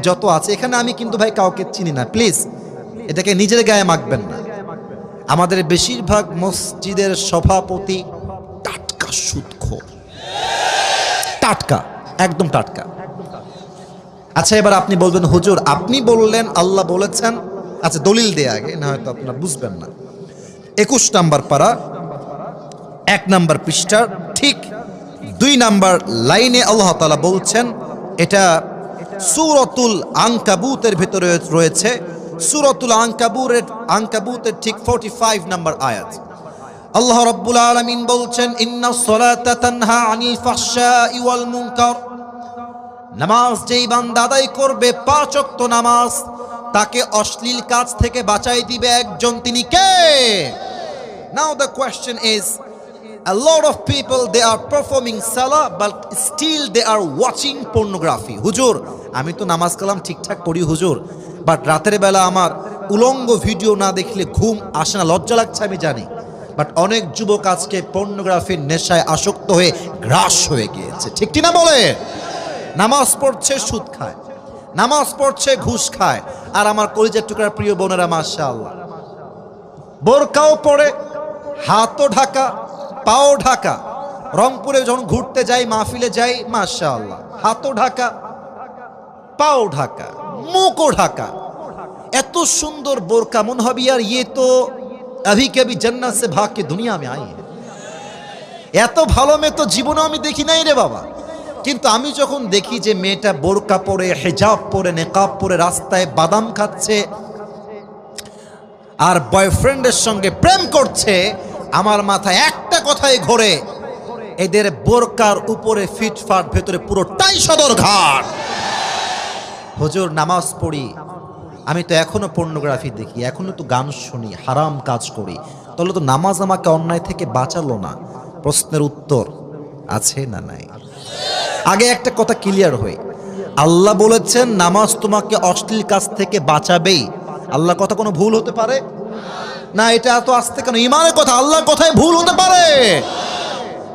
যত আছে এখানে আমি কিন্তু ভাই কাউকে চিনি না, প্লিজ এটাকে নিজের গায়ে মাখবেন না। আমাদের বেশিরভাগ মসজিদের সভাপতি টাটকা সুদখোর, টাটকা, একদম টাটকা। আচ্ছা এবার আপনি বলবেন হুজুর আপনি বললেন আল্লাহ বলেছেন, আচ্ছা দলিল দেয়া আগে, না হয়তো আপনারা বুঝবেন না। 21 নম্বর পারা 1 নম্বর পৃষ্ঠার ঠিক 2 নম্বর লাইনে আল্লাহ তাআলা বলছেন, এটা সূরাতুল আনকাবুতের ভিতরে রয়েছে, সূরাতুল আনকাবুতের ঠিক 45 নম্বর আয়াত। আল্লাহ রাব্বুল আলামিন বলছেন, ইন্নাস সালাতা তানহা আনিল ফাহশাই ওয়াল মুনকার, নামাজ যেই বান্দা আদায় করবে 5 ওয়াক্ত নামাজ, তাকে অশ্লীল কাজ থেকে বাঁচাই দিবে একজন, তিনি কে? Now the question is, a lot of people they are performing salah but still they are watching pornography. হুজুর আমি তো নামাজ কালাম ঠিকঠাক পড়ি হুজুর, বাট রাতের বেলা আমার উলঙ্গ ভিডিও না দেখলে ঘুম আসে না, লজ্জা লাগছে আমি জানি, বাট অনেক যুবক আজকে পর্নোগ্রাফির নেশায় আসক্ত হয়ে গ্রাস হয়ে গিয়েছে, ঠিক কি না বলে? নামাজ পড়ছে সুদ খায়, নামাজ পড়ছে ঘুষ খায়, আর আমার কলিজার টুকরার প্রিয় বোনেরা মাশাআল্লাহ বোরকাও পরে, হাতও ঢাকা, পাও ঢাকা। রংপুরে যখন ঘুরতে যাই, মাহফিলে যাই, মাশাআল্লাহ হাতও ঢাকা, পাও ঢাকা, মুখও ঢাকা। এত সুন্দর বোরকা, মনে হবে আর ইয়ে তো अभी कभी जन्नत से भाग के दुनिया में आई है। এত ভালো মেয়ে তো জীবনে আমি দেখি নাই রে বাবা। কিন্তু আমি যখন দেখি যে মেয়েটা বোরকা পরে, হিজাব পরে, নেকাব পরে রাস্তায় বাদাম খাচ্ছে আর বয়ফ্রেন্ডের সঙ্গে প্রেম করছে, আমার মাথায় একটা কথাই ঘোরে, এদের বোরকার উপরে ফিটফাট, ভেতরে পুরোটাই সদরঘাট। হুজুর নামাজ পড়ি, আমি তো এখনো পর্নোগ্রাফি দেখি, এখনো তো গান শুনি, হারাম কাজ করি, তাহলে তো নামাজ আমাকে অন্যায় থেকে বাঁচালো না। প্রশ্নের উত্তর আছে না নাই? আগে একটা কথা ক্লিয়ার হই, আল্লাহ বলেছেন নামাজ তোমাকে অশ্লীল কাজ থেকে বাঁচাবেই। আল্লাহর কথা কোনো ভুল হতে পারে না? এটা এত আস্তে কেন? ইমানের কথা, আল্লাহর কথায় ভুল হতে পারে?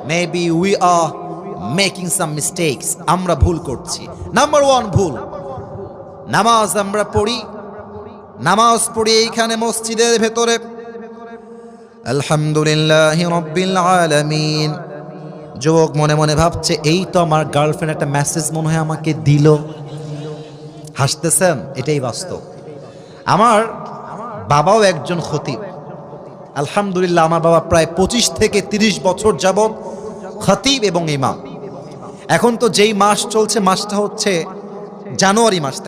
Maybe we are making some mistakes, আমরা ভুল করছি। নাম্বার 1 ভুল, নামাজ আমরা পড়ি, নামাজ পড়ি এইখানে মসজিদের ভেতরে আলহামদুলিল্লাহি রাব্বিল আলামিন। যুবক মনে মনে ভাবছে এই তো আমার গার্লফ্রেন্ড একটা মেসেজ মনে হয় আমাকে দিল। হাসতেছেন, এটাই বাস্তব। আমার বাবাও একজন খতিব, আলহামদুলিল্লাহ আমার বাবা প্রায় 25 থেকে 30 বছর যাবত খতিব এবং ইমাম। এখন তো যেই মাস চলছে, মাসটা হচ্ছে জানুয়ারি মাস।